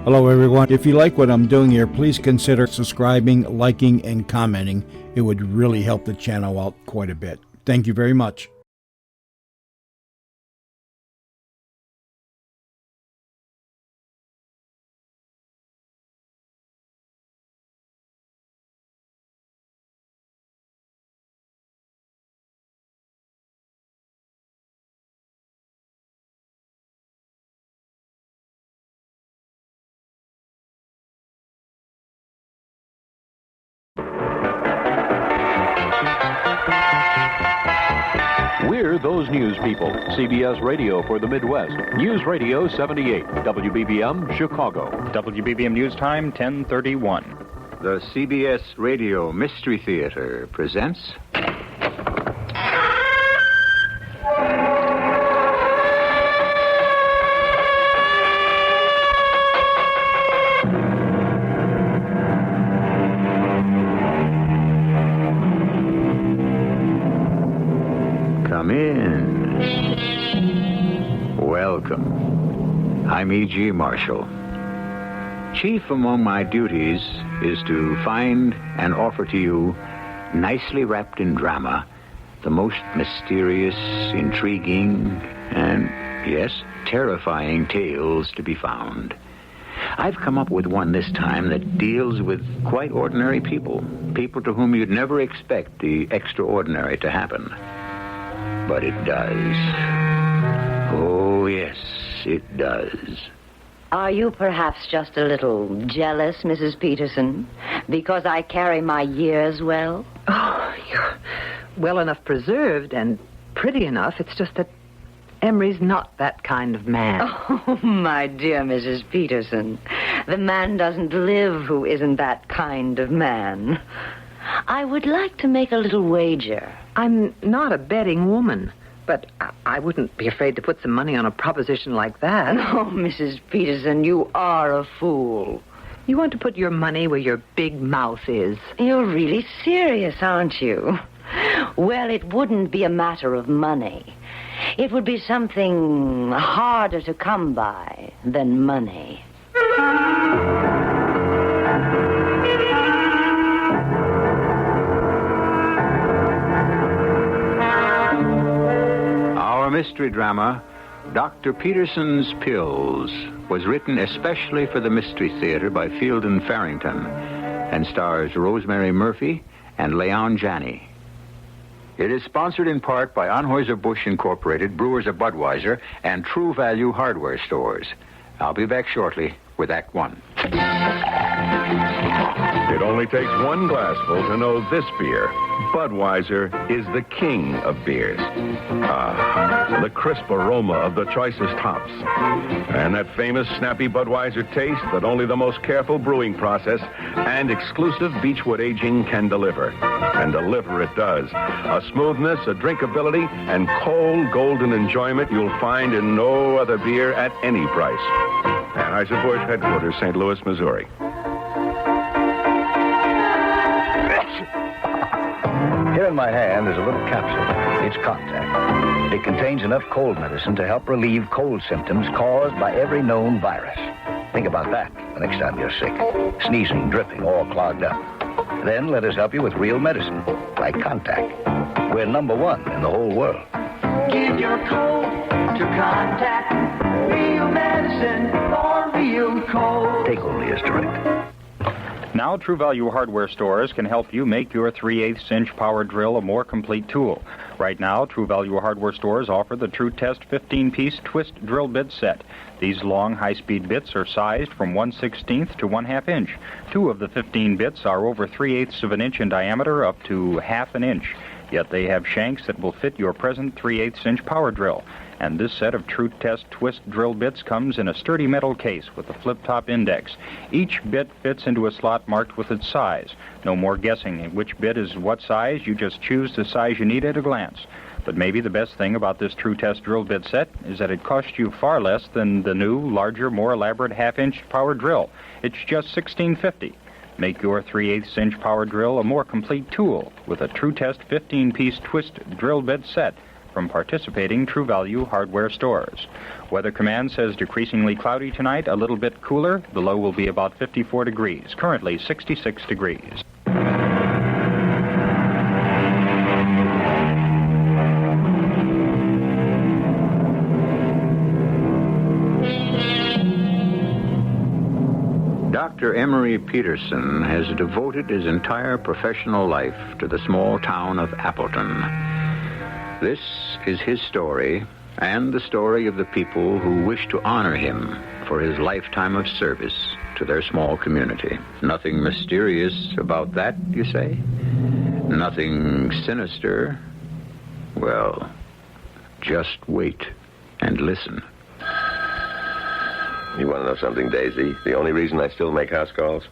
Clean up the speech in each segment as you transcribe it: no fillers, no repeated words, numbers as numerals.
Hello everyone. If you like what I'm doing here, please consider subscribing, liking, and commenting. It would really help the channel out quite a bit. Thank you very much. We're those news people. CBS Radio for the Midwest. News Radio 78. WBBM, Chicago. WBBM News Time, 10:31. The CBS Radio Mystery Theater presents... Come in. Welcome. I'm E.G. Marshall. Chief among my duties is to find and offer to you, nicely wrapped in drama, the most mysterious, intriguing, and, yes, terrifying tales to be found. I've come up with one this time that deals with quite ordinary people, people to whom you'd never expect the extraordinary to happen. But it does. Oh, yes, it does. Are you perhaps just a little jealous, Mrs. Peterson, because I carry my years well? Oh, you're well enough preserved and pretty enough. It's just that Emery's not that kind of man. Oh, my dear Mrs. Peterson, the man doesn't live who isn't that kind of man. I would like to make a little wager. I'm not a betting woman, but I wouldn't be afraid to put some money on a proposition like that. Oh, Mrs. Peterson, you are a fool. You want to put your money where your big mouth is. You're really serious, aren't you? Well, it wouldn't be a matter of money. It would be something harder to come by than money. Our mystery drama, Dr. Peterson's Pills, was written especially for the Mystery Theater by Field and Farrington and stars Rosemary Murphy and Leon Janney. It is sponsored in part by Anheuser-Busch Incorporated, Brewers of Budweiser, and True Value Hardware Stores. I'll be back shortly with Act One. It only takes one glassful to know this beer. Budweiser is the king of beers. The crisp aroma of the choicest hops. And that famous snappy Budweiser taste that only the most careful brewing process and exclusive Beechwood aging can deliver. And deliver it does. A smoothness, a drinkability, and cold, golden enjoyment you'll find in no other beer at any price. Anheuser-Busch headquarters, St. Louis, Missouri. Here in my hand is a little capsule. It's Contact. It contains enough cold medicine to help relieve cold symptoms caused by every known virus. Think about that the next time you're sick. Sneezing, dripping, all clogged up. Then let us help you with real medicine, like Contact. We're number one in the whole world. Give your cold to Contact. Real medicine for real cold. Take only as directed. Now, True Value Hardware Stores can help you make your 3/8 inch power drill a more complete tool. Right now, True Value Hardware Stores offer the True Test 15-piece twist drill bit set. These long, high-speed bits are sized from 1/16 to 1/2 inch. 2 of the 15 bits are over 3/8 of an inch in diameter up to 1/2 an inch. Yet they have shanks that will fit your present 3/8 inch power drill. And this set of True Test twist drill bits comes in a sturdy metal case with a flip-top index. Each bit fits into a slot marked with its size. No more guessing which bit is what size. You just choose the size you need at a glance. But maybe the best thing about this True Test drill bit set is that it costs you far less than the new, larger, more elaborate 1/2 inch power drill. It's just $16.50. Make your 3/8 inch power drill a more complete tool with a True Test 15-piece twist drill bit set. from participating True Value hardware stores. Weather Command says decreasingly cloudy tonight, a little bit cooler. The low will be about 54 degrees, currently 66 degrees. Dr. Emery Peterson has devoted his entire professional life to the small town of Appleton. This is his story and the story of the people who wish to honor him for his lifetime of service to their small community. Nothing mysterious about that, you say? Nothing sinister? Well, just wait and listen. You want to know something, Daisy? The only reason I still make house calls?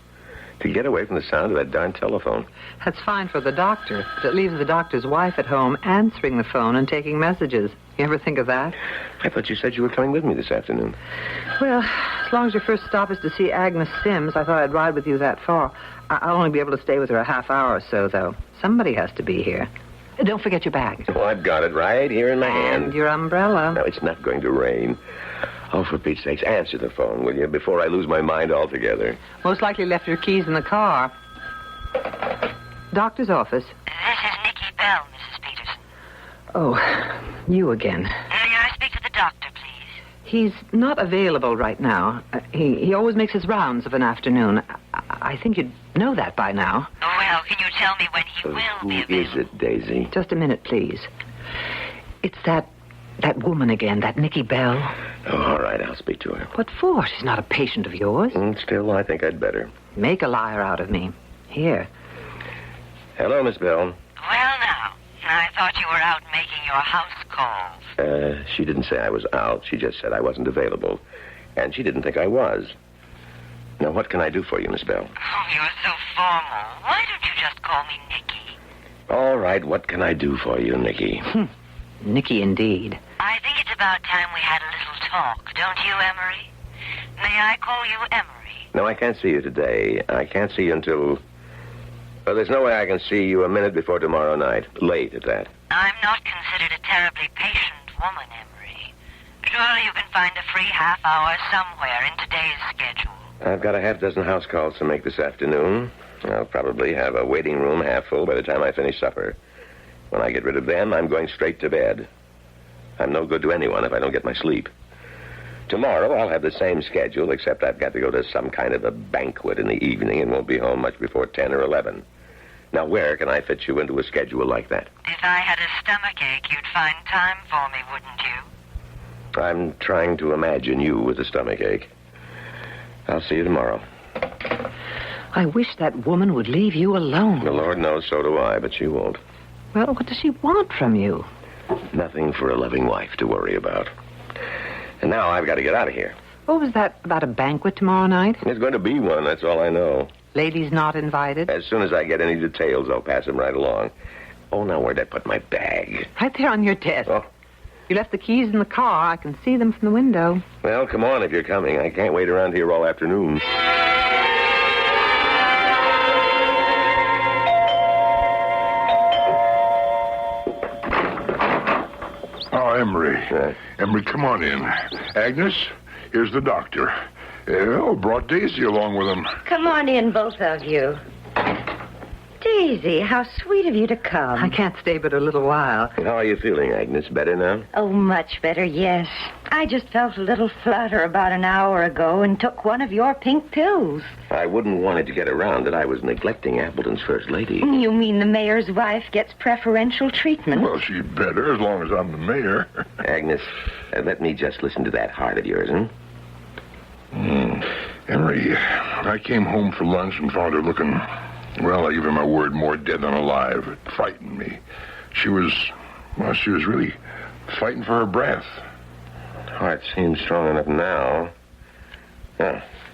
To get away from the sound of that darn telephone. That's fine for the doctor, but it leaves the doctor's wife at home answering the phone and taking messages. You ever think of that? I thought you said you were coming with me this afternoon. Well, as long as your first stop is to see Agnes Sims, I thought I'd ride with you that far. I'll only be able to stay with her a half hour or so, though. Somebody has to be here. Don't forget your bag. Oh, I've got it right here in my hand. And your umbrella. No, it's not going to rain. Oh, for Pete's sakes, answer the phone, will you, before I lose my mind altogether? Most likely left your keys in the car. Doctor's office. This is Nikki Bell, Mrs. Peterson. Oh, you again. May I speak to the doctor, please? He's not available right now. He always makes his rounds of an afternoon. I think you'd know that by now. Oh, well, can you tell me when he will be available? Who is it, Daisy? Just a minute, please. It's that woman again, that Nikki Bell. Oh, all right, I'll speak to her. What for? She's not a patient of yours. Still, I think I'd better. Make a liar out of me. Here. Hello, Miss Bell. Well, now, I thought you were out making your house calls. She didn't say I was out. She just said I wasn't available. And she didn't think I was. Now, what can I do for you, Miss Bell? Oh, you're so formal. Why don't you just call me Nikki? All right, what can I do for you, Nikki? Nikki, indeed. I think it's about time we had a little talk, don't you, Emery? May I call you Emery? No, I can't see you today. I can't see you until... Well, there's no way I can see you a minute before tomorrow night. Late at that. I'm not considered a terribly patient woman, Emery. Surely you can find a free half hour somewhere in today's schedule. I've got a half dozen house calls to make this afternoon. I'll probably have a waiting room half full by the time I finish supper. When I get rid of them, I'm going straight to bed. I'm no good to anyone if I don't get my sleep. Tomorrow, I'll have the same schedule, except I've got to go to some kind of a banquet in the evening and won't be home much before 10 or 11. Now, where can I fit you into a schedule like that? If I had a stomachache, you'd find time for me, wouldn't you? I'm trying to imagine you with a stomachache. I'll see you tomorrow. I wish that woman would leave you alone. The Lord knows so do I, but she won't. Well, what does she want from you? Nothing for a loving wife to worry about. And now I've got to get out of here. What was that about a banquet tomorrow night? There's going to be one, that's all I know. Ladies not invited? As soon as I get any details, I'll pass them right along. Oh, now where'd I put my bag? Right there on your desk. Oh. You left the keys in the car. I can see them from the window. Well, come on if you're coming. I can't wait around here all afternoon. Oh, Emery. Emery, come on in. Agnes, here's the doctor. Brought Daisy along with him. Come on in, both of you. Daisy, how sweet of you to come. I can't stay but a little while. How are you feeling, Agnes? Better now? Oh, much better, yes. I just felt a little flutter about an hour ago and took one of your pink pills. I wouldn't want it to get around that I was neglecting Appleton's first lady. You mean the mayor's wife gets preferential treatment? Well, she'd better, as long as I'm the mayor. Agnes, let me just listen to that heart of yours, huh? Emery, I came home for lunch and found her looking... Well, I give her my word, more dead than alive. It frightened me. She was really fighting for her breath. Heart seems strong enough now.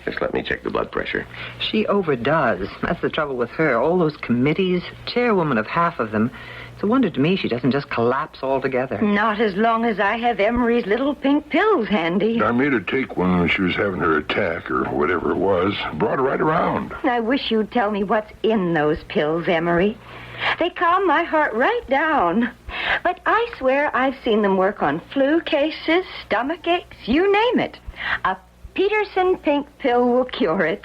Just let me check the blood pressure. She overdoes. That's the trouble with her. All those committees, chairwoman of half of them. It's a wonder to me she doesn't just collapse altogether. Not as long as I have Emery's little pink pills handy. I made her take one when she was having her attack, or whatever it was. Brought her right around. I wish you'd tell me what's in those pills, Emery. They calm my heart right down. But I swear I've seen them work on flu cases, stomach aches, you name it. A Peterson pink pill will cure it.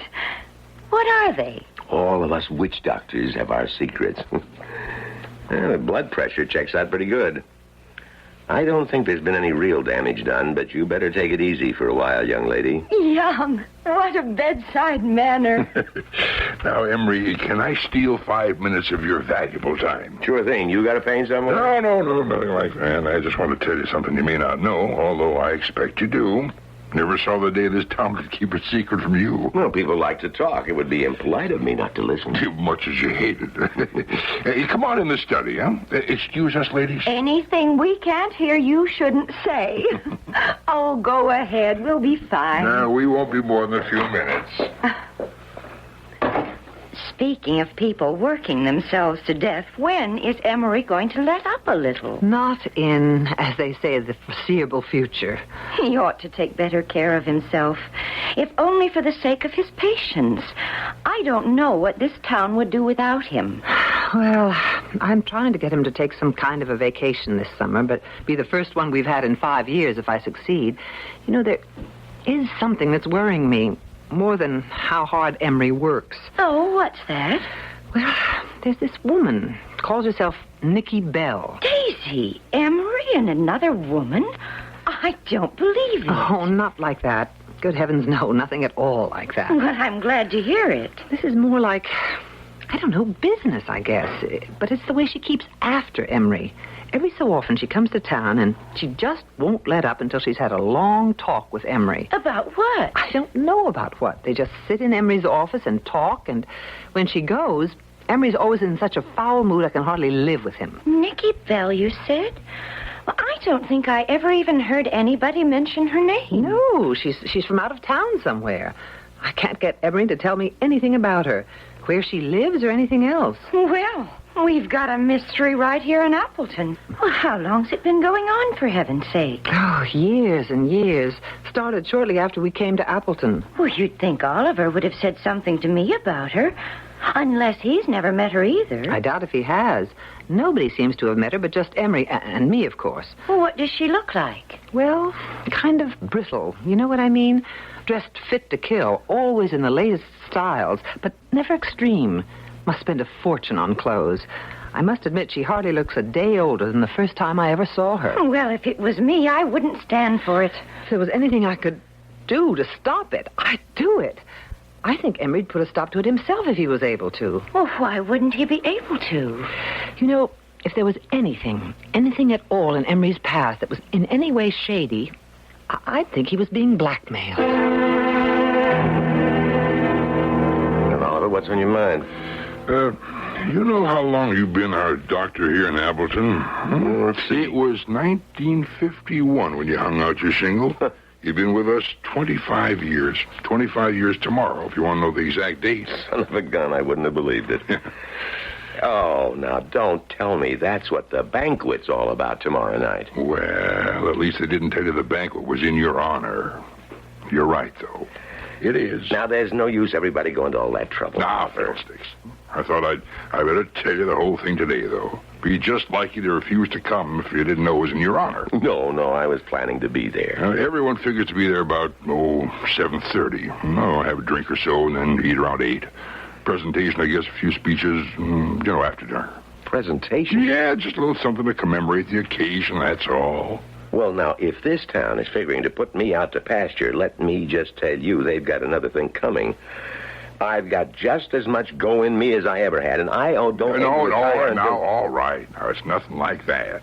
What are they? All of us witch doctors have our secrets. The blood pressure checks out pretty good. I don't think there's been any real damage done, but you better take it easy for a while, young lady. Yum. What a bedside manner. Now, Emery, can I steal 5 minutes of your valuable time? Sure thing. You got a pain somewhere? No, nothing like that. I just want to tell you something you may not know, although I expect you do. Never saw the day this town could keep a secret from you. Well, people like to talk. It would be impolite of me not to listen. Too much as you hate it. Hey, come on in the study, huh? Excuse us, ladies. Anything we can't hear you shouldn't say. Oh, go ahead. We'll be fine. No, we won't be more than a few minutes. Speaking of people working themselves to death, when is Emery going to let up a little? Not in, as they say, the foreseeable future. He ought to take better care of himself, if only for the sake of his patients. I don't know what this town would do without him. Well, I'm trying to get him to take some kind of a vacation this summer, but be the first one we've had in 5 years if I succeed. You know, there is something that's worrying me. More than how hard Emery works. Oh, what's that? Well, there's this woman. Calls herself Nikki Bell. Daisy, Emery and another woman? I don't believe it. Oh, not like that. Good heavens, no, nothing at all like that. Well, I'm glad to hear it. This is more like, I don't know, business, I guess. But it's the way she keeps after Emery. Every so often she comes to town and she just won't let up until she's had a long talk with Emery. About what? I don't know about what. They just sit in Emery's office and talk, and when she goes, Emery's always in such a foul mood I can hardly live with him. Nikki Bell, you said? Well, I don't think I ever even heard anybody mention her name. No, she's from out of town somewhere. I can't get Emery to tell me anything about her, where she lives or anything else. Well, we've got a mystery right here in Appleton. Well, how long's it been going on, for heaven's sake? Oh, years and years. Started shortly after we came to Appleton. Well, you'd think Oliver would have said something to me about her. Unless he's never met her either. I doubt if he has. Nobody seems to have met her but just Emery and me, of course. Well, what does she look like? Well, kind of brittle. You know what I mean? Dressed fit to kill, always in the latest styles, but never extreme. Must spend a fortune on clothes. I must admit she hardly looks a day older than the first time I ever saw her. Well, if it was me, I wouldn't stand for it. If there was anything I could do to stop it, I'd do it. I think Emery'd put a stop to it himself if he was able to. Well, why wouldn't he be able to? You know, if there was anything at all in Emery's past that was in any way shady, I'd think he was being blackmailed. Well, Oliver, what's on your mind? You know how long you've been our doctor here in Appleton? Let's see. It was 1951 when you hung out your shingle. You've been with us 25 years. 25 years tomorrow, if you want to know the exact date. Son of a gun, I wouldn't have believed it. Oh, now, don't tell me that's what the banquet's all about tomorrow night. Well, at least they didn't tell you the banquet was in your honor. You're right, though. It is. Now, there's no use everybody going to all that trouble. Now, fiddlesticks. I thought I better tell you the whole thing today, though. Be just like you to refuse to come if you didn't know it was in your honor. No, I was planning to be there. Everyone figures to be there about, 7:30. Have a drink or so and then eat around 8. Presentation, I guess, a few speeches, after dinner. Presentation? Yeah, just a little something to commemorate the occasion, that's all. Well, now, if this town is figuring to put me out to pasture, let me just tell you they've got another thing coming. I've got just as much go in me as I ever had, and I don't... No, all right. Now, it's nothing like that.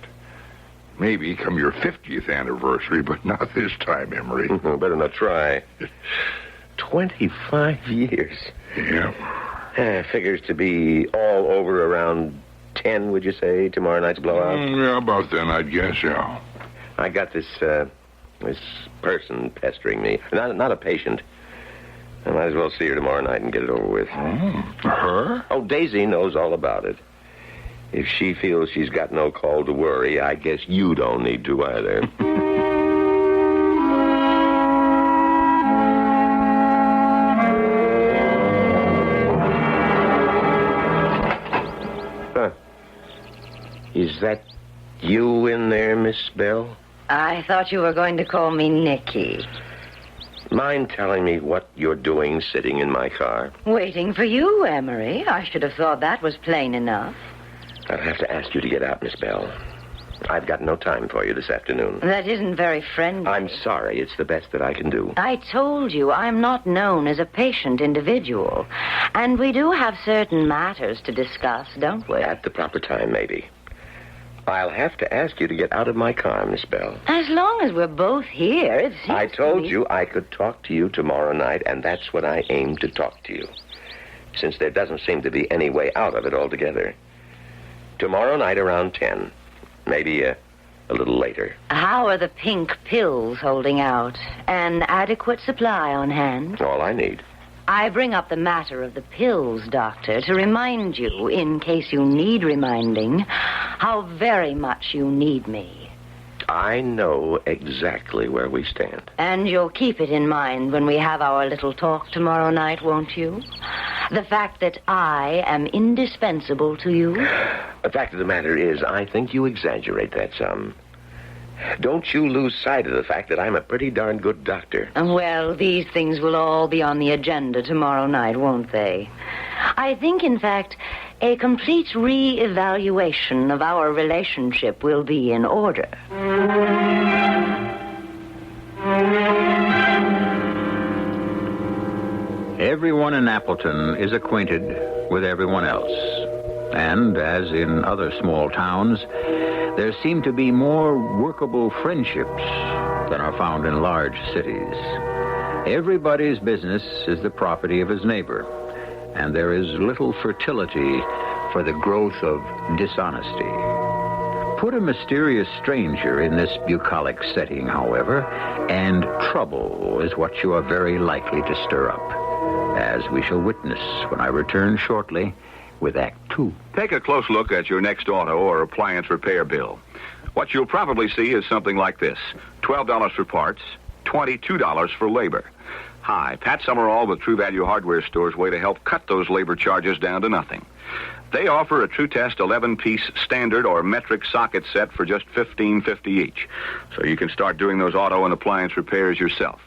Maybe come your 50th anniversary, but not this time, Emery. Better not try. 25 years. Yeah. Figures to be all over around 10, would you say, tomorrow night's blowout? Yeah, about then, I'd guess, yeah. I got this person pestering me. Not a patient. I might as well see her tomorrow night and get it over with. Her? Oh, Daisy knows all about it. If she feels she's got no call to worry, I guess you don't need to either. Is that you in there, Miss Bell? I thought you were going to call me Nicky. Mind telling me what you're doing sitting in my car? Waiting for you, Emery. I should have thought that was plain enough. I'll have to ask you to get out, Miss Bell. I've got no time for you this afternoon. That isn't very friendly. I'm sorry. It's the best that I can do. I told you I'm not known as a patient individual. And we do have certain matters to discuss, don't we? At the proper time, maybe. I'll have to ask you to get out of my car, Miss Bell. As long as we're both here, it seems I told to me... you I could talk to you tomorrow night, and that's when I aim to talk to you. Since there doesn't seem to be any way out of it altogether. Tomorrow night around 10. Maybe a little later. How are the pink pills holding out? An adequate supply on hand? All I need. I bring up the matter of the pills, Doctor, to remind you, in case you need reminding, how very much you need me. I know exactly where we stand. And you'll keep it in mind when we have our little talk tomorrow night, won't you? The fact that I am indispensable to you? The fact of the matter is, I think you exaggerate that some. Don't you lose sight of the fact that I'm a pretty darn good doctor. Well, these things will all be on the agenda tomorrow night, won't they? I think, in fact, a complete re-evaluation of our relationship will be in order. Everyone in Appleton is acquainted with everyone else. And, as in other small towns, there seem to be more workable friendships than are found in large cities. Everybody's business is the property of his neighbor, and there is little fertility for the growth of dishonesty. Put a mysterious stranger in this bucolic setting, however, and trouble is what you are very likely to stir up, as we shall witness when I return shortly with Act Two. Take a close look at your next auto or appliance repair bill. What you'll probably see is something like this. $12 for parts, $22 for labor. Hi, Pat Summerall with True Value Hardware Store's way to help cut those labor charges down to nothing. They offer a True Test 11-piece standard or metric socket set for just $15.50 each. So you can start doing those auto and appliance repairs yourself.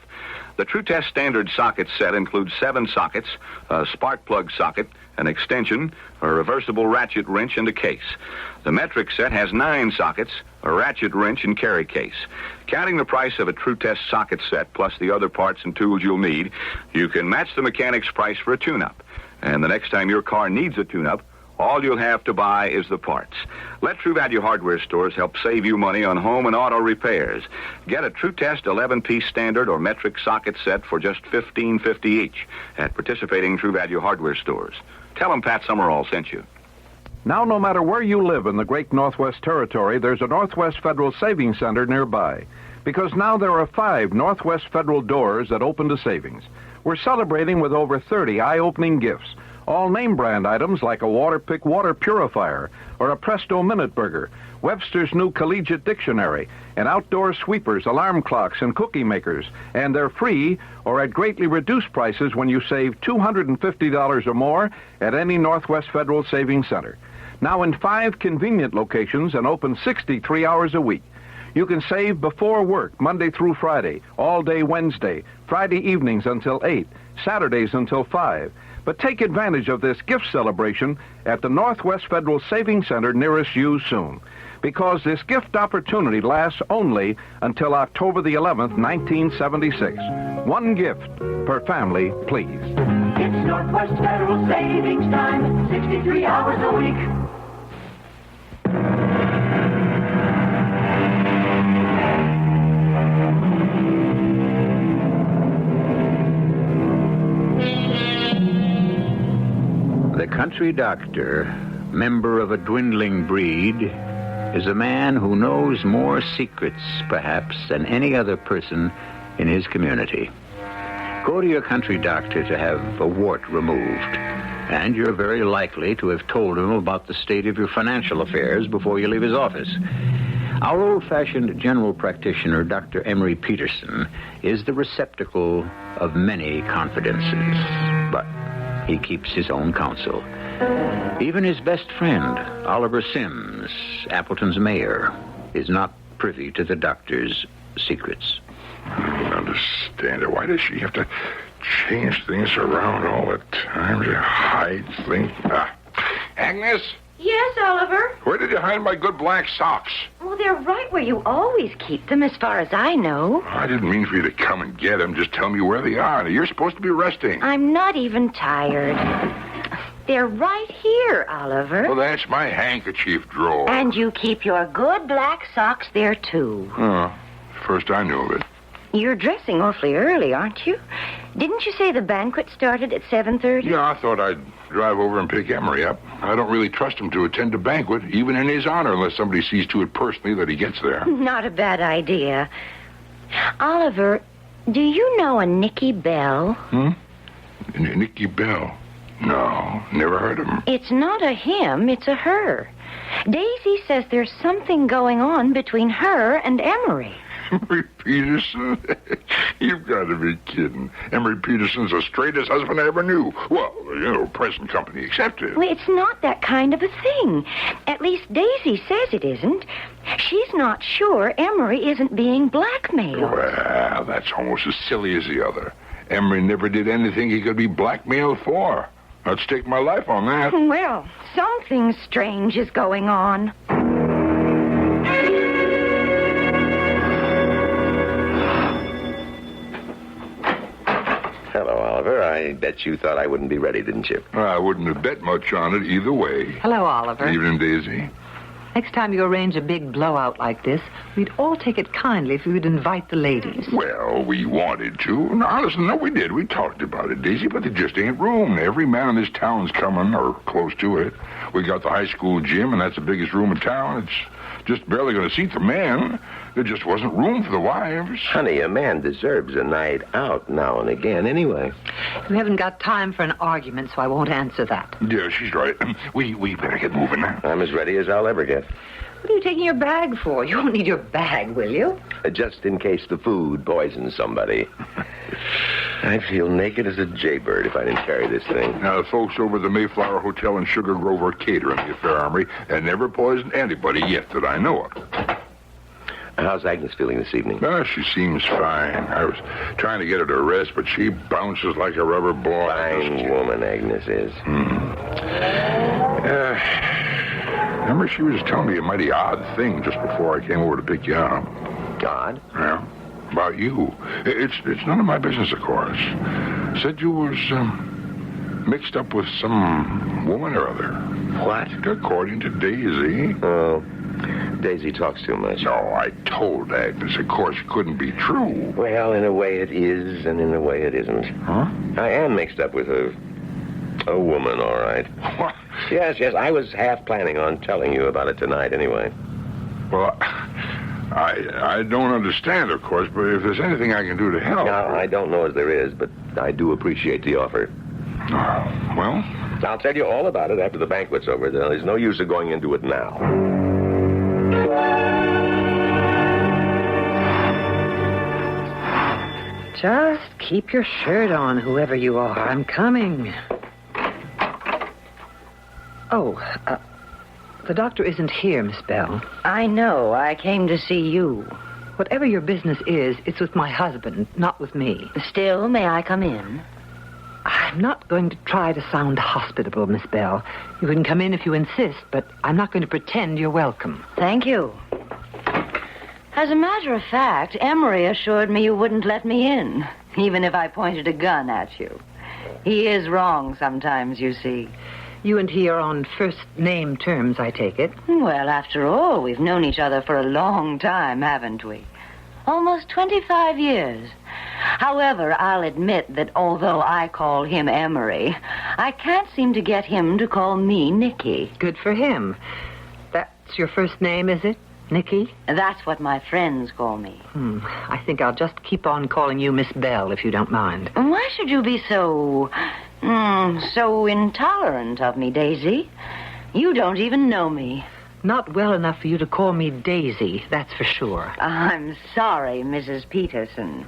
The True Test standard socket set includes 7 sockets, a spark plug socket, an extension, a reversible ratchet wrench, and a case. The metric set has 9 sockets, a ratchet wrench, and carry case. Counting the price of a True Test socket set plus the other parts and tools you'll need, you can match the mechanic's price for a tune-up. And the next time your car needs a tune-up, all you'll have to buy is the parts. Let True Value Hardware Stores help save you money on home and auto repairs. Get a True Test 11-piece standard or metric socket set for just $15.50 each at participating True Value Hardware Stores. Tell them Pat Summerall sent you. Now, no matter where you live in the great Northwest Territory, there's a Northwest Federal Savings Center nearby. Because now there are 5 Northwest Federal doors that open to savings. We're celebrating with over 30 eye-opening gifts. All name-brand items like a Waterpik water purifier or a Presto Minute Burger, Webster's new Collegiate Dictionary, and outdoor sweepers, alarm clocks, and cookie makers. And they're free or at greatly reduced prices when you save $250 or more at any Northwest Federal Savings Center. Now in 5 convenient locations and open 63 hours a week. You can save before work, Monday through Friday, all day Wednesday, Friday evenings until 8, Saturdays until 5. But take advantage of this gift celebration at the Northwest Federal Savings Center nearest you soon. Because this gift opportunity lasts only until October the 11th, 1976. 1 gift per family, please. It's Northwest Federal Savings Time, 63 hours a week. The country doctor, member of a dwindling breed, is a man who knows more secrets, perhaps, than any other person in his community. Go to your country doctor to have a wart removed. And you're very likely to have told him about the state of your financial affairs before you leave his office. Our old-fashioned general practitioner, Dr. Emery Peterson, is the receptacle of many confidences, but he keeps his own counsel. Even his best friend, Oliver Sims, Appleton's mayor, is not privy to the doctor's secrets. I don't understand it. Why does she have to change things around all the time to hide things? Agnes? Yes, Oliver? Where did you hide my good black socks? Well, they're right where you always keep them, as far as I know. I didn't mean for you to come and get them. Just tell me where they are. You're supposed to be resting. I'm not even tired. They're right here, Oliver. Well, that's my handkerchief drawer. And you keep your good black socks there, too. Oh, first I knew of it. You're dressing awfully early, aren't you? Didn't you say the banquet started at 7:30? Yeah, I thought I'd drive over and pick Emery up. I don't really trust him to attend a banquet, even in his honor, unless somebody sees to it personally that he gets there. Not a bad idea. Oliver, do you know a Nicky Bell? Nicky Bell? No, never heard of him. It's not a him, it's a her. Daisy says there's something going on between her and Emery. Emery Peterson? You've got to be kidding. Emery Peterson's the straightest husband I ever knew. Well, present company accepted. Well, it's not that kind of a thing. At least Daisy says it isn't. She's not sure Emery isn't being blackmailed. Well, that's almost as silly as the other. Emery never did anything he could be blackmailed for. I'd stake my life on that. Well, something strange is going on. Hello, Oliver. I bet you thought I wouldn't be ready, didn't you? I wouldn't have bet much on it either way. Hello, Oliver. Evening, Daisy. Next time you arrange a big blowout like this, we'd all take it kindly if you would invite the ladies. Well, we wanted to. No, listen, no, we did. We talked about it, Daisy, but there just ain't room. Every man in this town's coming, or close to it. We got the high school gym, and that's the biggest room in town. It's just barely going to seat the men. There just wasn't room for the wives. Honey, a man deserves a night out now and again anyway. We haven't got time for an argument, so I won't answer that. Yeah, she's right. We better get moving now. I'm as ready as I'll ever get. What are you taking your bag for? You won't need your bag, will you? Just in case the food poisons somebody. I'd feel naked as a jaybird if I didn't carry this thing. Now, the folks over at the Mayflower Hotel in Sugar Grove are catering the affair, Armory, and never poisoned anybody yet that I know of. How's Agnes feeling this evening? She seems fine. I was trying to get her to rest, but she bounces like a rubber ball. Fine woman, Agnes is. Remember, she was telling me a mighty odd thing just before I came over to pick you up. Odd? Yeah, about you. It's none of my business, of course. Said you was mixed up with some woman or other. What? According to Daisy. Oh, Daisy talks too much. No, I told Agnes, of course, it couldn't be true. Well, in a way it is, and in a way it isn't. Huh? I am mixed up with a woman, all right. What? Yes, I was half planning on telling you about it tonight anyway. Well, I don't understand, of course, but if there's anything I can do to help... No, I don't know as there is, but I do appreciate the offer. Well? I'll tell you all about it after the banquet's over. There's no use of going into it now. Just keep your shirt on, whoever you are. I'm coming. Oh, the doctor isn't here, Miss Bell. I know. I came to see you. Whatever your business is, it's with my husband, not with me. Still, may I come in? I'm not going to try to sound hospitable, Miss Bell. You can come in if you insist, but I'm not going to pretend you're welcome. Thank you. As a matter of fact, Emery assured me you wouldn't let me in, even if I pointed a gun at you. He is wrong sometimes, you see. You and he are on first-name terms, I take it. Well, after all, we've known each other for a long time, haven't we? Almost 25 years. However, I'll admit that although I call him Emery, I can't seem to get him to call me Nicky. Good for him. That's your first name, is it? Nicky? That's what my friends call me. I think I'll just keep on calling you Miss Bell, if you don't mind. Why should you be so So intolerant of me, Daisy. You don't even know me. Not well enough for you to call me Daisy, that's for sure. I'm sorry, Mrs. Peterson.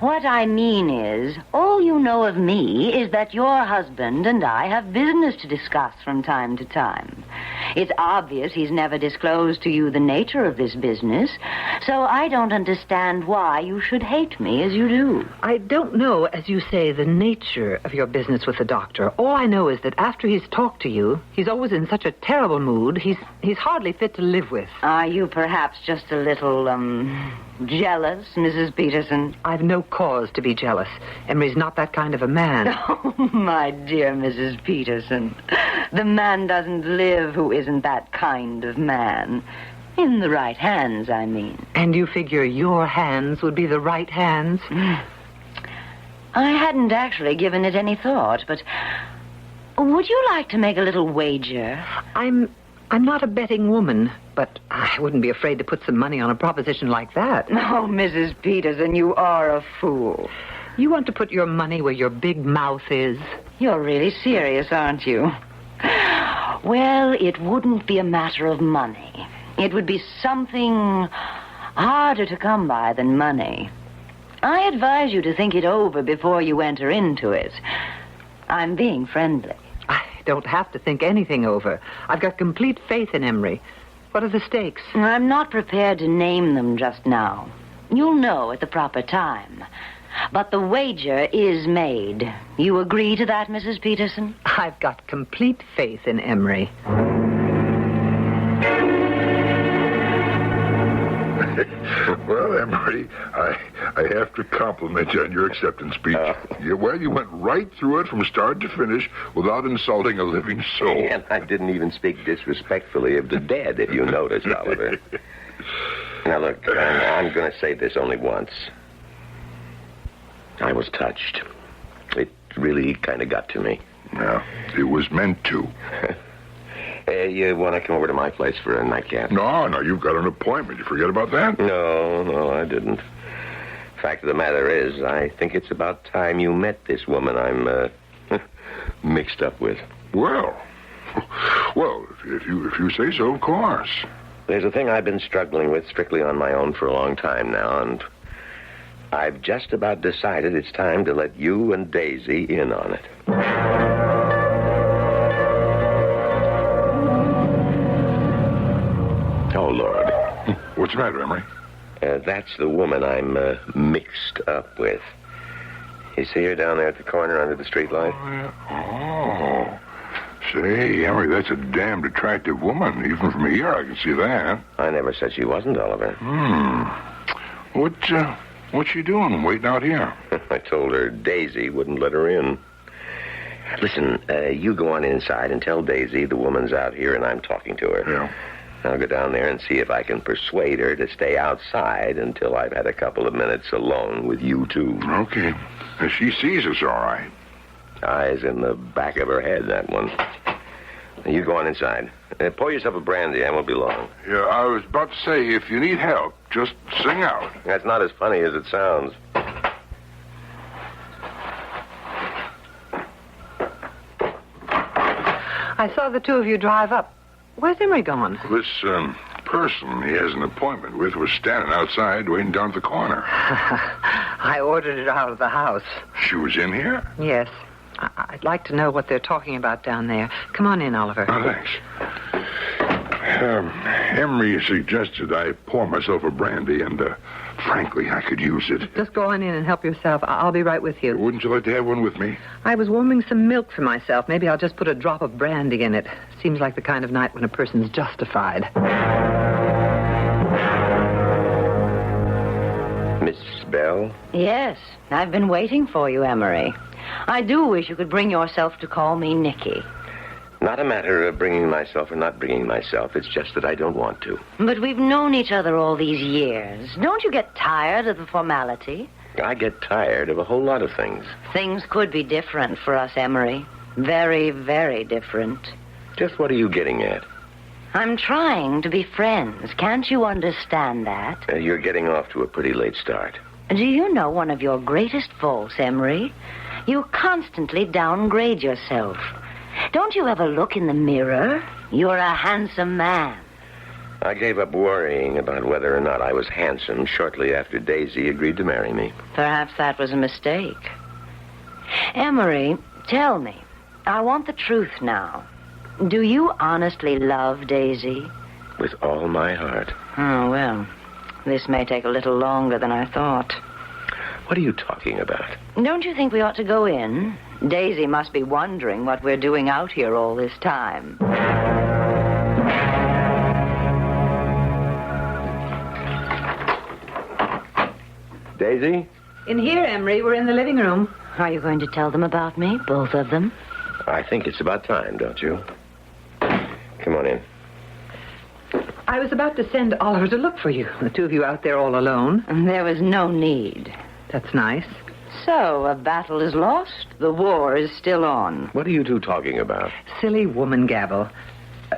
What I mean is, all you know of me is that your husband and I have business to discuss from time to time. It's obvious he's never disclosed to you the nature of this business, so I don't understand why you should hate me as you do. I don't know, as you say, the nature of your business with the doctor. All I know is that after he's talked to you, he's always in such a terrible mood, he's hardly fit to live with. Are you perhaps just a little, jealous, Mrs. Peterson? I've no cause to be jealous. Emery's not that kind of a man. Oh, my dear Mrs. Peterson. The man doesn't live who isn't that kind of man. In the right hands, I mean. And you figure your hands would be the right hands? I hadn't actually given it any thought, but would you like to make a little wager? I'm not a betting woman, but I wouldn't be afraid to put some money on a proposition like that. Oh, Mrs. Peterson, you are a fool. You want to put your money where your big mouth is? You're really serious, aren't you? Well, it wouldn't be a matter of money. It would be something harder to come by than money. I advise you to think it over before you enter into it. I'm being friendly. I don't have to think anything over. I've got complete faith in Emery. What are the stakes? I'm not prepared to name them just now. You'll know at the proper time. But the wager is made. You agree to that, Mrs. Peterson? I've got complete faith in Emery. Well, Emery, I have to compliment you on your acceptance speech. You went right through it from start to finish without insulting a living soul. And I didn't even speak disrespectfully of the dead, if you noticed, Oliver. Now, look, I'm going to say this only once. I was touched. It really kind of got to me. Yeah, it was meant to. You want to come over to my place for a nightcap? No, you've got an appointment. You forget about that? No, I didn't. Fact of the matter is, I think it's about time you met this woman I'm mixed up with. Well, if you say so, of course. There's a thing I've been struggling with strictly on my own for a long time now, and I've just about decided it's time to let you and Daisy in on it. Oh, Lord. What's the matter, Emery? That's the woman I'm mixed up with. You see her down there at the corner under the streetlight? Oh. Say, Emery, that's a damned attractive woman. Even from here, I can see that. I never said she wasn't, Oliver. What's she doing waiting out here? I told her Daisy wouldn't let her in. Listen, you go on inside and tell Daisy the woman's out here and I'm talking to her. Yeah. I'll go down there and see if I can persuade her to stay outside until I've had a couple of minutes alone with you two. Okay. She sees us all right. Eyes in the back of her head, that one. You go on inside. Pour yourself a brandy. I won't be long. Yeah, I was about to say, if you need help, just sing out. That's not as funny as it sounds. I saw the two of you drive up. Where's Emery gone? This person he has an appointment with was standing outside waiting down at the corner. I ordered her out of the house. She was in here? Yes. I'd like to know what they're talking about down there. Come on in, Oliver. Oh, thanks. Emery suggested I pour myself a brandy, and frankly, I could use it. Just go on in and help yourself. I'll be right with you. Wouldn't you like to have one with me? I was warming some milk for myself. Maybe I'll just put a drop of brandy in it. Seems like the kind of night when a person's justified. Miss Bell? Yes, I've been waiting for you, Emery. I do wish you could bring yourself to call me Nicky. Not a matter of bringing myself or not bringing myself. It's just that I don't want to. But we've known each other all these years. Don't you get tired of the formality? I get tired of a whole lot of things. Things could be different for us, Emery. Very, very different. Just what are you getting at? I'm trying to be friends. Can't you understand that? You're getting off to a pretty late start. Do you know one of your greatest faults, Emery? You constantly downgrade yourself. Don't you ever look in the mirror? You're a handsome man. I gave up worrying about whether or not I was handsome shortly after Daisy agreed to marry me. Perhaps that was a mistake. Emery, tell me. I want the truth now. Do you honestly love Daisy? With all my heart. Oh, well, this may take a little longer than I thought. What are you talking about? Don't you think we ought to go in? Daisy must be wondering what we're doing out here all this time. Daisy? In here, Emery. We're in the living room. Are you going to tell them about me, both of them? I think it's about time, don't you? Come on in. I was about to send Oliver to look for you. The two of you out there all alone. There was no need. That's nice. So, a battle is lost. The war is still on. What are you two talking about? Silly woman gabble.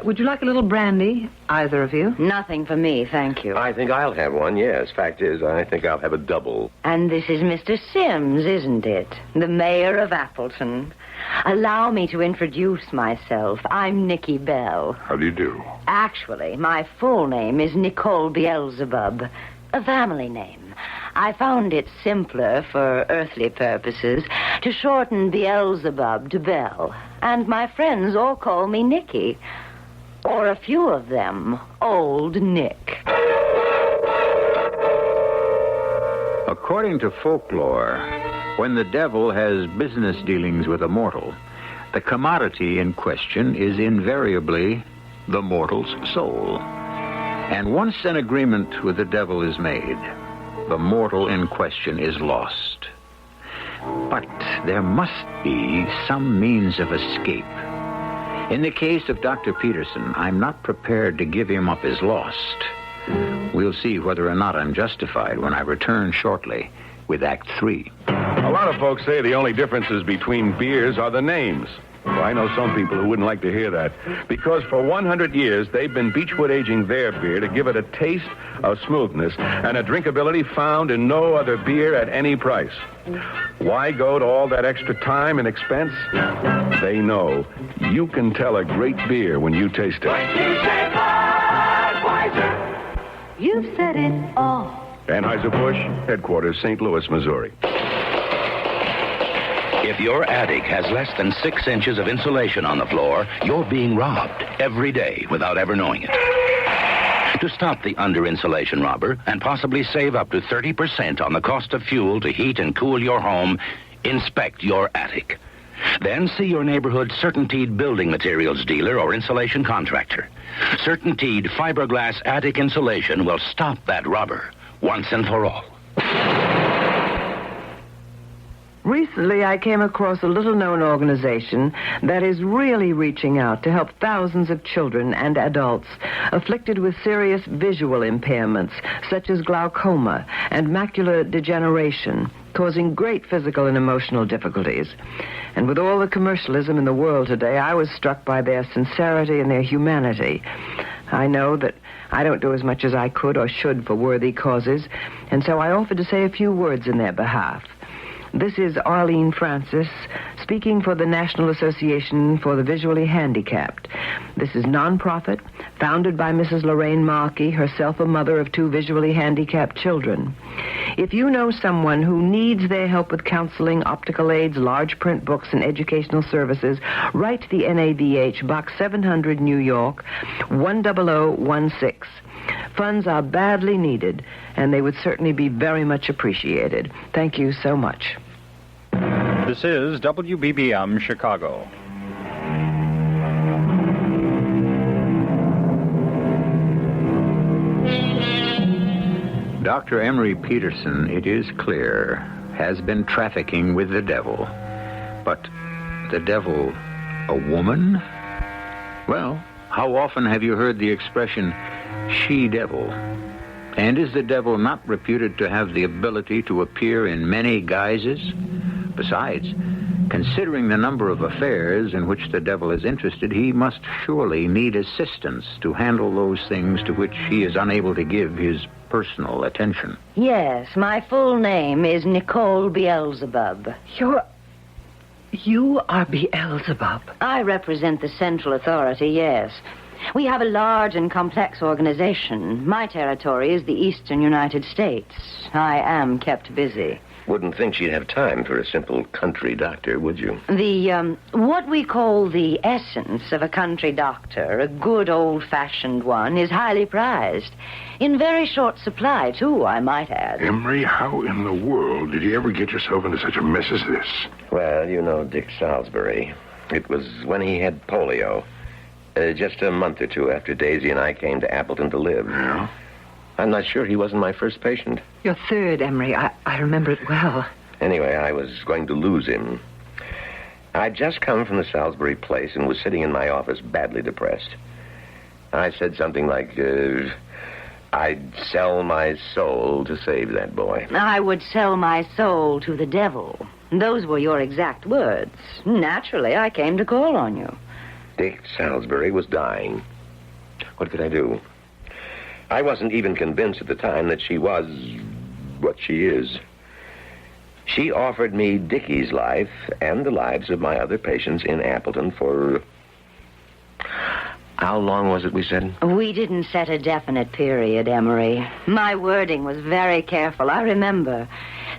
Would you like a little brandy, either of you? Nothing for me, thank you. I think I'll have one, yes. Fact is, I think I'll have a double. And this is Mr. Sims, isn't it? The mayor of Appleton. Allow me to introduce myself. I'm Nikki Bell. How do you do? Actually, my full name is Nicole Beelzebub, a family name. I found it simpler for earthly purposes to shorten Beelzebub to Bell. And my friends all call me Nikki. Or a few of them, Old Nick. According to folklore, when the devil has business dealings with a mortal, the commodity in question is invariably the mortal's soul. And once an agreement with the devil is made, the mortal in question is lost. But there must be some means of escape. In the case of Dr. Peterson, I'm not prepared to give him up as lost. We'll see whether or not I'm justified when I return shortly with Act 3. A lot of folks say the only differences between beers are the names. Well, I know some people who wouldn't like to hear that, because for 100 years they've been Beechwood aging their beer to give it a taste, a smoothness, and a drinkability found in no other beer at any price. Why go to all that extra time and expense? They know you can tell a great beer when you taste it. You've said it all. Anheuser-Busch, headquarters, St. Louis, Missouri. If your attic has less than 6 inches of insulation on the floor, you're being robbed every day without ever knowing it. To stop the under-insulation robber and possibly save up to 30% on the cost of fuel to heat and cool your home, inspect your attic. Then see your neighborhood Certainteed building materials dealer or insulation contractor. Certainteed fiberglass attic insulation will stop that robber once and for all. Recently, I came across a little-known organization that is really reaching out to help thousands of children and adults afflicted with serious visual impairments, such as glaucoma and macular degeneration, causing great physical and emotional difficulties. And with all the commercialism in the world today, I was struck by their sincerity and their humanity. I know that I don't do as much as I could or should for worthy causes, and so I offered to say a few words in their behalf. This is Arlene Francis, speaking for the National Association for the Visually Handicapped. This is nonprofit, founded by Mrs. Lorraine Markey, herself a mother of 2 visually handicapped children. If you know someone who needs their help with counseling, optical aids, large print books, and educational services, write the NAVH, Box 700, New York, 10016. Funds are badly needed, and they would certainly be very much appreciated. Thank you so much. This is WBBM Chicago. Dr. Emery Peterson, it is clear, has been trafficking with the devil. But the devil, a woman? Well, how often have you heard the expression, she-devil? And is the devil not reputed to have the ability to appear in many guises? Besides, considering the number of affairs in which the devil is interested, he must surely need assistance to handle those things to which he is unable to give his personal attention. Yes, my full name is Nicole Beelzebub. You are Beelzebub. I represent the central authority, yes. We have a large and complex organization. My territory is the eastern United States. I am kept busy. Wouldn't think she'd have time for a simple country doctor, would you? What we call the essence of a country doctor, a good old-fashioned one, is highly prized. In very short supply, too, I might add. Emery, how in the world did you ever get yourself into such a mess as this? Well, you know Dick Salisbury. It was when he had polio. Just a month or two after Daisy and I came to Appleton to live. Yeah? I'm not sure he wasn't my first patient. Your third, Emery. I remember it well. Anyway, I was going to lose him. I'd just come from the Salisbury place and was sitting in my office badly depressed. I said something like, I'd sell my soul to save that boy. I would sell my soul to the devil. Those were your exact words. Naturally, I came to call on you. Dick Salisbury was dying. What could I do? I wasn't even convinced at the time that she was what she is. She offered me Dickie's life and the lives of my other patients in Appleton for... How long was it, we said? We didn't set a definite period, Emery. My wording was very careful, I remember.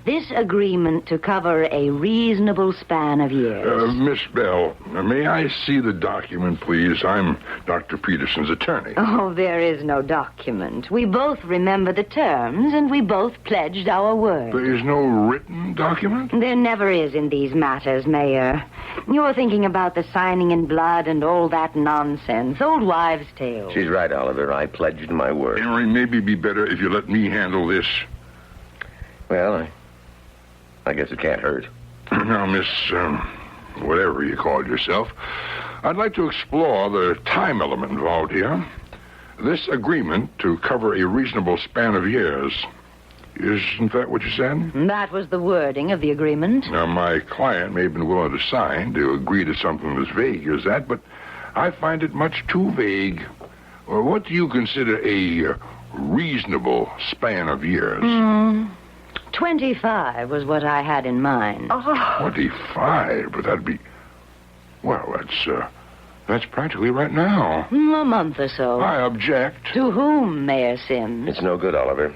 This agreement to cover a reasonable span of years. Miss Bell, may I see the document, please? I'm Dr. Peterson's attorney. Oh, there is no document. We both remember the terms, and we both pledged our word. There is no written document? There never is in these matters, Mayor. You're thinking about the signing in blood and all that nonsense. Old wives' tales. She's right, Oliver. I pledged my word. Henry, maybe it'd be better if you let me handle this. Well, I guess it can't hurt. Now, Miss, whatever you called yourself, I'd like to explore the time element involved here. This agreement to cover a reasonable span of years, isn't that what you said? That was the wording of the agreement. Now, my client may have been willing to sign to agree to something as vague as that, but I find it much too vague. What do you consider a reasonable span of years? 25 was what I had in mind. 25? But that'd be... Well, that's practically right now. A month or so. I object. To whom, Mayor Sims? It's no good, Oliver.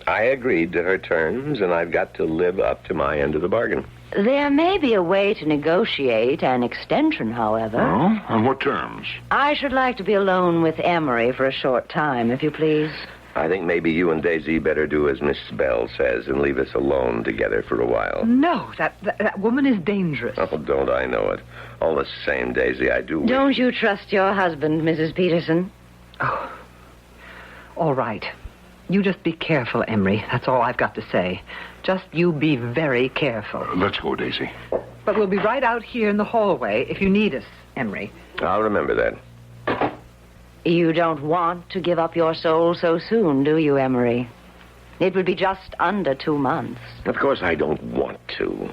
I agreed to her terms, and I've got to live up to my end of the bargain. There may be a way to negotiate an extension, however. Oh? On what terms? I should like to be alone with Emery for a short time, if you please. I think maybe you and Daisy better do as Miss Bell says and leave us alone together for a while. No, that woman is dangerous. Oh, don't I know it? All the same, Daisy, I do... Don't you trust your husband, Mrs. Peterson? Oh, all right. You just be careful, Emery. That's all I've got to say. Just you be very careful. Let's go, Daisy. But we'll be right out here in the hallway if you need us, Emery. I'll remember that. You don't want to give up your soul so soon, do you, Emery? It would be just under 2 months. Of course I don't want to.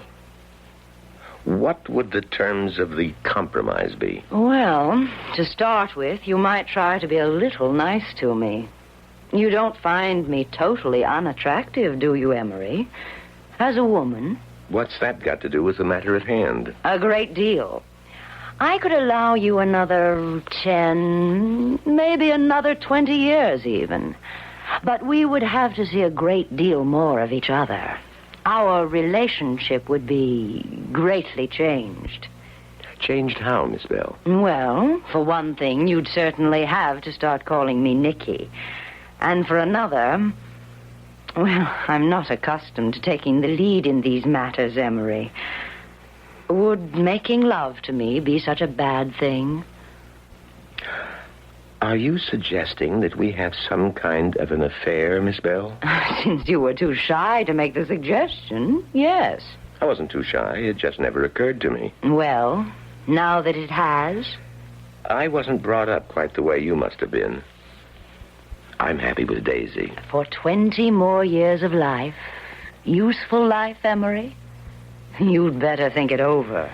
What would the terms of the compromise be? Well, to start with, you might try to be a little nice to me. You don't find me totally unattractive, do you, Emery? As a woman? What's that got to do with the matter at hand? A great deal. I could allow you another 10, maybe another 20 years even. But we would have to see a great deal more of each other. Our relationship would be greatly changed. Changed how, Miss Bell? Well, for one thing, you'd certainly have to start calling me Nicky. And for another, well, I'm not accustomed to taking the lead in these matters, Emery. Would making love to me be such a bad thing? Are you suggesting that we have some kind of an affair, Miss Bell? Since you were too shy to make the suggestion, yes. I wasn't too shy. It just never occurred to me. Well, now that it has? I wasn't brought up quite the way you must have been. I'm happy with Daisy. For 20 more years of life. Useful life, Emery? You'd better think it over.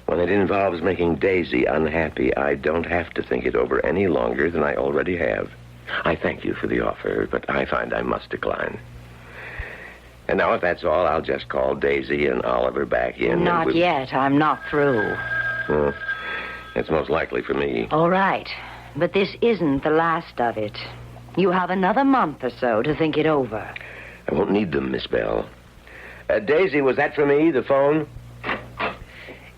When it involves making Daisy unhappy, I don't have to think it over any longer than I already have. I thank you for the offer, but I find I must decline. And now, if that's all, I'll just call Daisy and Oliver back in. Not yet. I'm not through. Well, it's most likely for me. All right. But this isn't the last of it. You have another month or so to think it over. I won't need them, Miss Bell. Daisy, was that for me, the phone?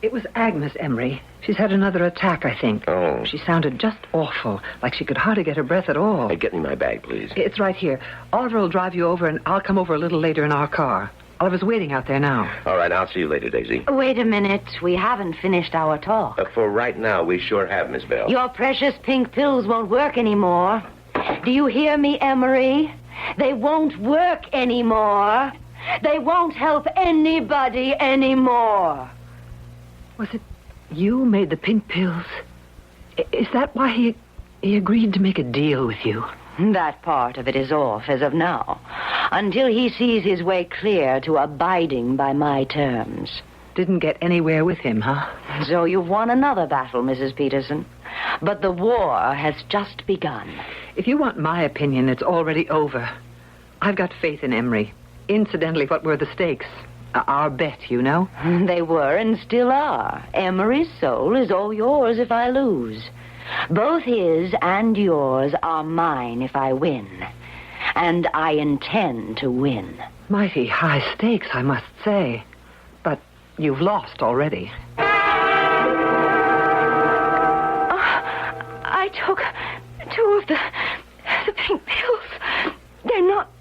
It was Agnes, Emery. She's had another attack, I think. Oh. She sounded just awful, like she could hardly get her breath at all. Hey, get me my bag, please. It's right here. Oliver will drive you over, and I'll come over a little later in our car. Oliver's waiting out there now. All right, I'll see you later, Daisy. Wait a minute. We haven't finished our talk. For right now, we sure have, Miss Bell. Your precious pink pills won't work anymore. Do you hear me, Emery? They won't work anymore. They won't help anybody anymore. Was it you made the pink pills? Is that why he agreed to make a deal with you? That part of it is off as of now, until he sees his way clear to abiding by my terms. Didn't get anywhere with him, huh? So you've won another battle, Mrs. Peterson. But the war has just begun. If you want my opinion, it's already over. I've got faith in Emery. Incidentally, what were the stakes? Our bet, you know? They were and still are. Emery's soul is all yours if I lose. Both his and yours are mine if I win. And I intend to win. Mighty high stakes, I must say. But you've lost already. I took 2 of the pink pills. They're not...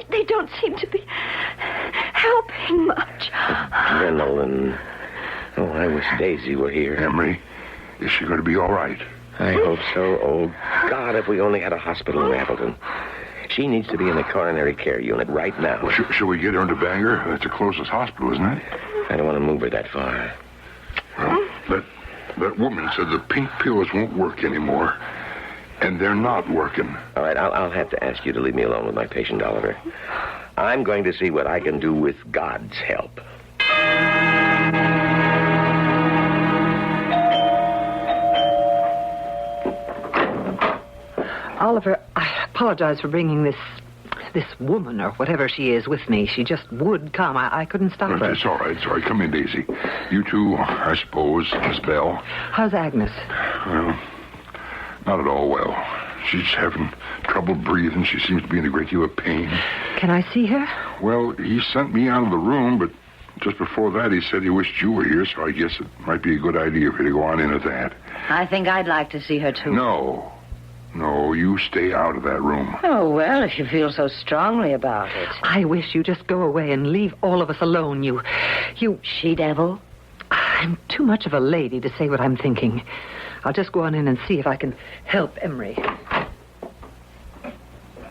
They don't seem to be helping much. Adrenaline. Oh, I wish Daisy were here. Emery, is she going to be all right? I hope so. Oh, God, if we only had a hospital in Appleton. She needs to be in the coronary care unit right now. Well, should we get her into Bangor? That's the closest hospital, isn't it? I don't want to move her that far. Well, that woman said the pink pills won't work anymore. And they're not working. All right, I'll have to ask you to leave me alone with my patient, Oliver. I'm going to see what I can do with God's help. Oliver, I apologize for bringing this woman, or whatever she is, with me. She just would come. I couldn't stop her. It's all right. It's all right. Come in, Daisy. You too, I suppose, Miss Bell. How's Agnes? Well, not at all well. She's having trouble breathing. She seems to be in a great deal of pain. Can I see her? Well, he sent me out of the room, but just before that he said he wished you were here, so I guess it might be a good idea for you to go on in at that. I think I'd like to see her, too. No, you stay out of that room. Oh, well, if you feel so strongly about it. I wish you'd just go away and leave all of us alone, you... She-devil? I'm too much of a lady to say what I'm thinking. I'll just go on in and see if I can help Emery.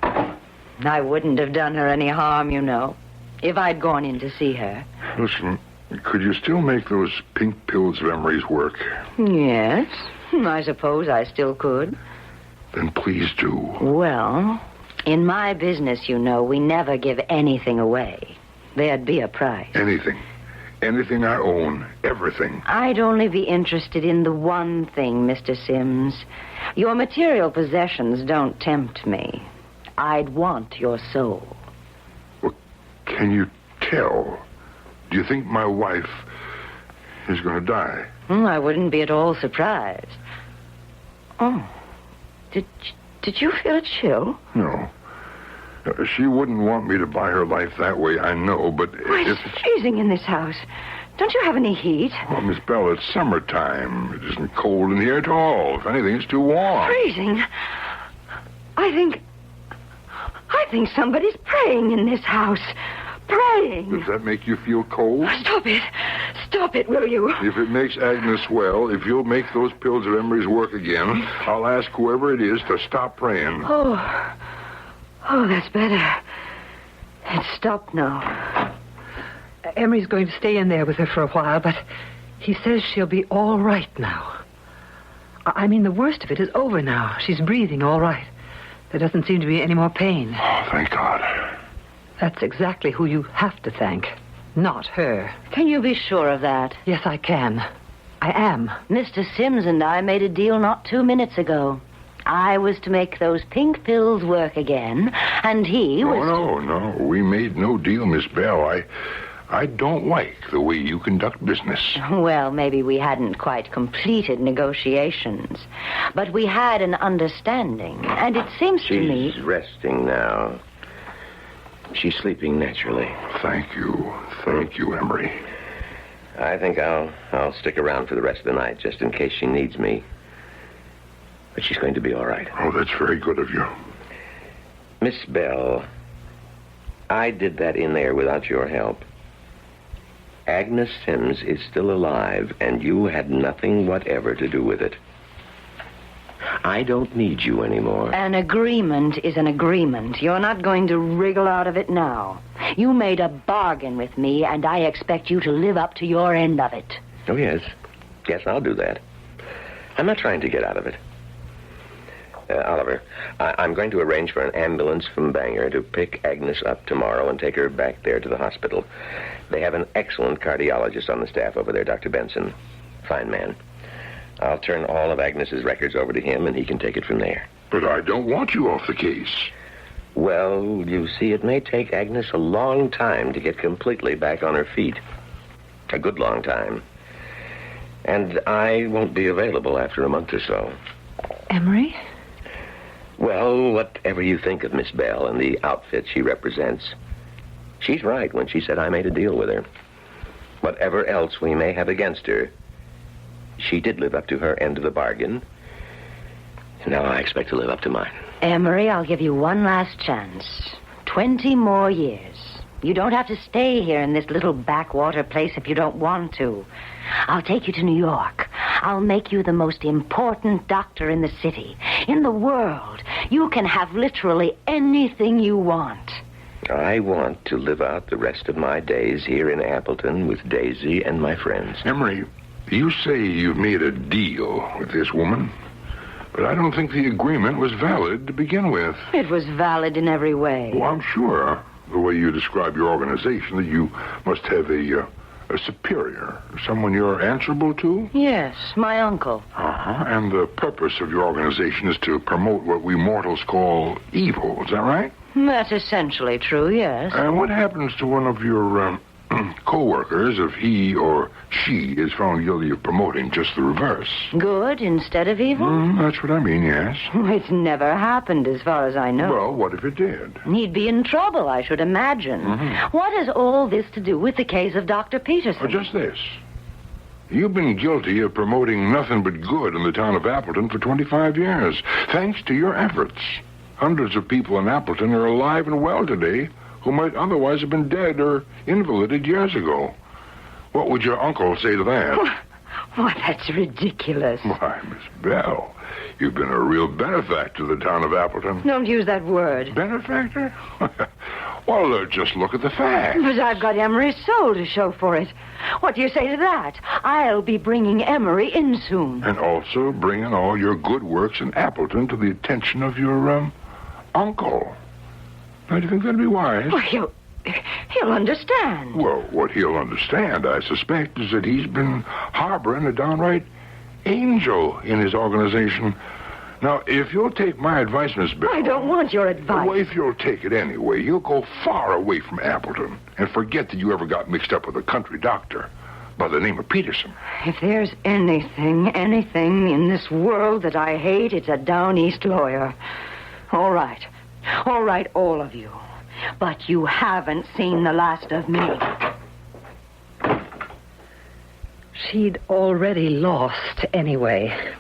I wouldn't have done her any harm, you know, if I'd gone in to see her. Listen, could you still make those pink pills of Emery's work? Yes, I suppose I still could. Then please do. Well, in my business, you know, we never give anything away. There'd be a price. Anything. Anything I own. Everything. I'd only be interested in the one thing, Mr. Sims. Your material possessions don't tempt me. I'd want your soul. Well, can you tell? Do you think my wife is going to die? I wouldn't be at all surprised. Oh. Did you feel a chill? No. She wouldn't want me to buy her life that way, I know, but It's freezing in this house. Don't you have any heat? Well, Miss Bell, it's summertime. It isn't cold in here at all. If anything, it's too warm. Freezing? I think somebody's praying in this house. Praying. Does that make you feel cold? Stop it. Stop it, will you? If it makes Agnes well, if you'll make those pills of Emery's work again, I'll ask whoever it is to stop praying. Oh, that's better. It's stopped now. Emery's going to stay in there with her for a while, but he says she'll be all right now. I mean, the worst of it is over now. She's breathing all right. There doesn't seem to be any more pain. Oh, thank God. That's exactly who you have to thank, not her. Can you be sure of that? Yes, I can. I am. Mr. Sims and I made a deal not 2 minutes ago. I was to make those pink pills work again, and he was... No. We made no deal, Miss Bell. I don't like the way you conduct business. Well, maybe we hadn't quite completed negotiations. But we had an understanding, and it seems to me... She's resting now. She's sleeping naturally. Thank you, Emery. I think I'll stick around for the rest of the night, just in case she needs me. But she's going to be all right. Oh, that's very good of you. Miss Bell, I did that in there without your help. Agnes Sims is still alive, and you had nothing whatever to do with it. I don't need you anymore. An agreement is an agreement. You're not going to wriggle out of it now. You made a bargain with me, and I expect you to live up to your end of it. Oh, yes. Yes, I'll do that. I'm not trying to get out of it. Oliver, I'm going to arrange for an ambulance from Bangor to pick Agnes up tomorrow and take her back there to the hospital. They have an excellent cardiologist on the staff over there, Dr. Benson. Fine man. I'll turn all of Agnes's records over to him, and he can take it from there. But I don't want you off the case. Well, you see, it may take Agnes a long time to get completely back on her feet. A good long time. And I won't be available after a month or so. Emery? Well, whatever you think of Miss Bell and the outfit she represents, she's right when she said I made a deal with her. Whatever else we may have against her, she did live up to her end of the bargain. And now I expect to live up to mine. Emery, I'll give you one last chance. 20 more years. You don't have to stay here in this little backwater place if you don't want to. I'll take you to New York. I'll make you the most important doctor in the city, in the world. You can have literally anything you want. I want to live out the rest of my days here in Appleton with Daisy and my friends. Emery, you say you've made a deal with this woman, but I don't think the agreement was valid to begin with. It was valid in every way. Oh, I'm sure, the way you describe your organization, that you must have a superior, someone you're answerable to? Yes, my uncle. And the purpose of your organization is to promote what we mortals call evil, is that right? That's essentially true, yes. And what happens to one of your co-workers if he or she is found guilty of promoting just the reverse? Good instead of evil? That's what I mean, yes. It's never happened as far as I know. Well, what if it did? He'd be in trouble, I should imagine. What has all this to do with the case of Dr. Peterson? Just this. You've been guilty of promoting nothing but good in the town of Appleton for 25 years. Thanks to your efforts. Hundreds of people in Appleton are alive and well today who might otherwise have been dead or invalided years ago. What would your uncle say to that? Why, that's ridiculous. Why, Miss Bell, you've been a real benefactor to the town of Appleton. Don't use that word. Benefactor? Well, just look at the facts. But I've got Emery's soul to show for it. What do you say to that? I'll be bringing Emery in soon. And also bringing all your good works in Appleton to the attention of your, uncle. Now, do you think that'd be wise? Well, he'll understand. Well, what he'll understand, I suspect, is that he's been harboring a downright angel in his organization. Now, if you'll take my advice, Miss Bell... I don't want your advice. Well, if you'll take it anyway, you'll go far away from Appleton and forget that you ever got mixed up with a country doctor by the name of Peterson. If there's anything in this world that I hate, it's a down east lawyer. All right, all of you. But you haven't seen the last of me. She'd already lost anyway.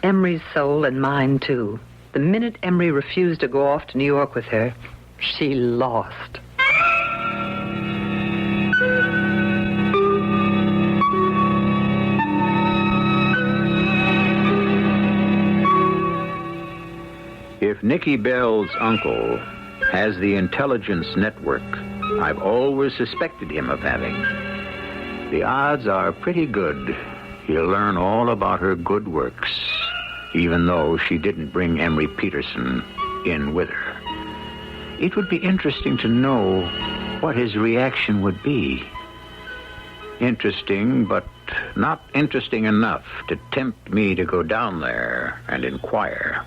Emery's soul and mine, too. The minute Emery refused to go off to New York with her, she lost. If Nicky Bell's uncle has the intelligence network I've always suspected him of having, the odds are pretty good he'll learn all about her good works, even though she didn't bring Emery Peterson in with her. It would be interesting to know what his reaction would be. Interesting, but not interesting enough to tempt me to go down there and inquire.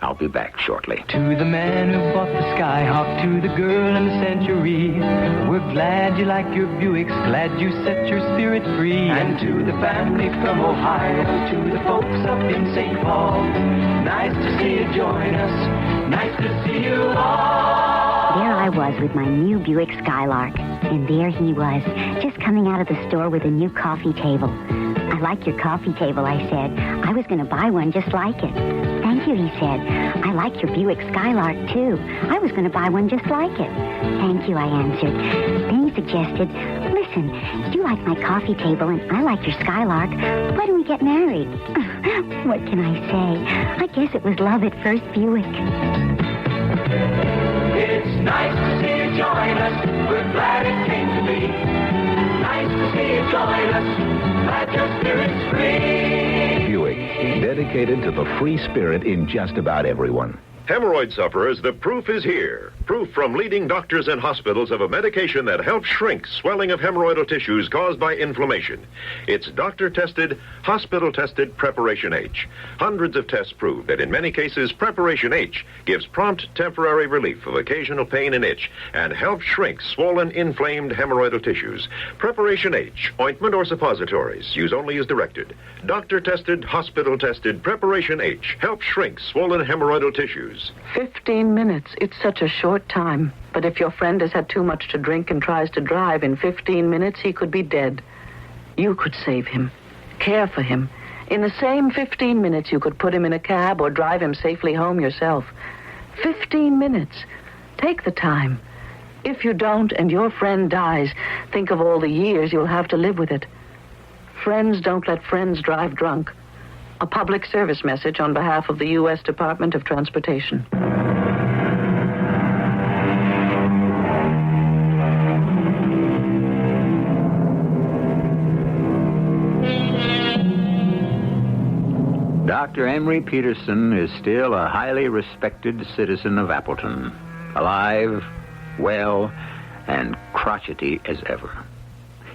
I'll be back shortly. To the man who bought the Skyhawk, to the girl in the Century, we're glad you like your Buicks, glad you set your spirit free. And to the family from Ohio, to the folks up in St. Paul, nice to see you join us, nice to see you all. There I was with my new Buick Skylark, and there he was, just coming out of the store with a new coffee table. I like your coffee table, I said. I was going to buy one just like it. Thank you, he said. I like your Buick Skylark, too. I was going to buy one just like it. Thank you, I answered. Then he suggested, listen, you like my coffee table and I like your Skylark. Why don't we get married? What can I say? I guess it was love at first Buick. It's nice to see you join us. We're glad it came to be. Nice to see you join us. Glad your spirit's free. Buick, dedicated to the free spirit in just about everyone. Hemorrhoid sufferers, the proof is here. Proof from leading doctors and hospitals of a medication that helps shrink swelling of hemorrhoidal tissues caused by inflammation. It's doctor-tested, hospital-tested Preparation H. Hundreds of tests prove that in many cases, Preparation H gives prompt temporary relief of occasional pain and itch and helps shrink swollen, inflamed hemorrhoidal tissues. Preparation H, ointment or suppositories, use only as directed. Doctor-tested, hospital-tested Preparation H helps shrink swollen hemorrhoidal tissues. 15 minutes. It's such a short time. But if your friend has had too much to drink and tries to drive, in 15 minutes he could be dead. You could save him. Care for him. In the same 15 minutes, you could put him in a cab or drive him safely home yourself. 15 minutes. Take the time. If you don't and your friend dies, think of all the years you'll have to live with it. Friends don't let friends drive drunk. A public service message on behalf of the U.S. Department of Transportation. Dr. Emery Peterson is still a highly respected citizen of Appleton, alive, well, and crotchety as ever.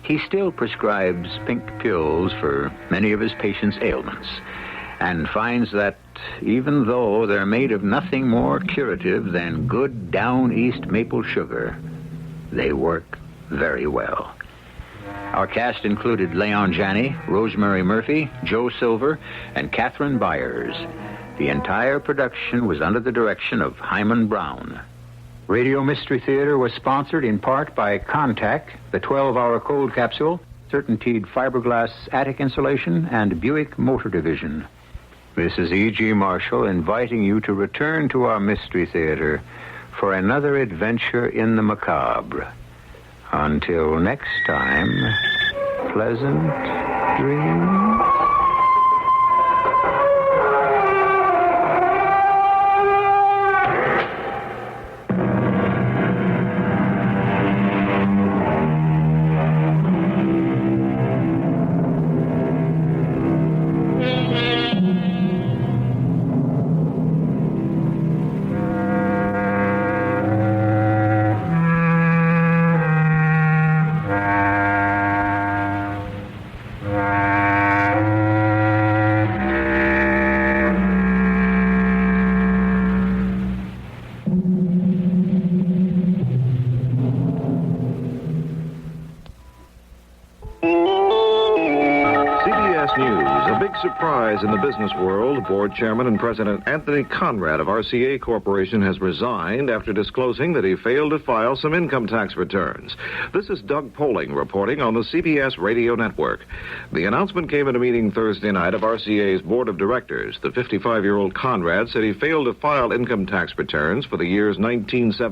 He still prescribes pink pills for many of his patients' ailments and finds that even though they're made of nothing more curative than good down east maple sugar, they work very well. Our cast included Leon Janney, Rosemary Murphy, Joe Silver, and Catherine Byers. The entire production was under the direction of Hyman Brown. Radio Mystery Theater was sponsored in part by Contact, the 12-hour cold capsule, Certainteed fiberglass attic insulation, and Buick Motor Division. This is E.G. Marshall inviting you to return to our Mystery Theater for another adventure in the macabre. Until next time, pleasant dreams. Surprise in the business world, Board Chairman and President Anthony Conrad of RCA Corporation has resigned after disclosing that he failed to file some income tax returns. This is Doug Poling reporting on the CBS radio network. The announcement came at a meeting Thursday night of RCA's Board of Directors. The 55-year-old Conrad said he failed to file income tax returns for the years 1970.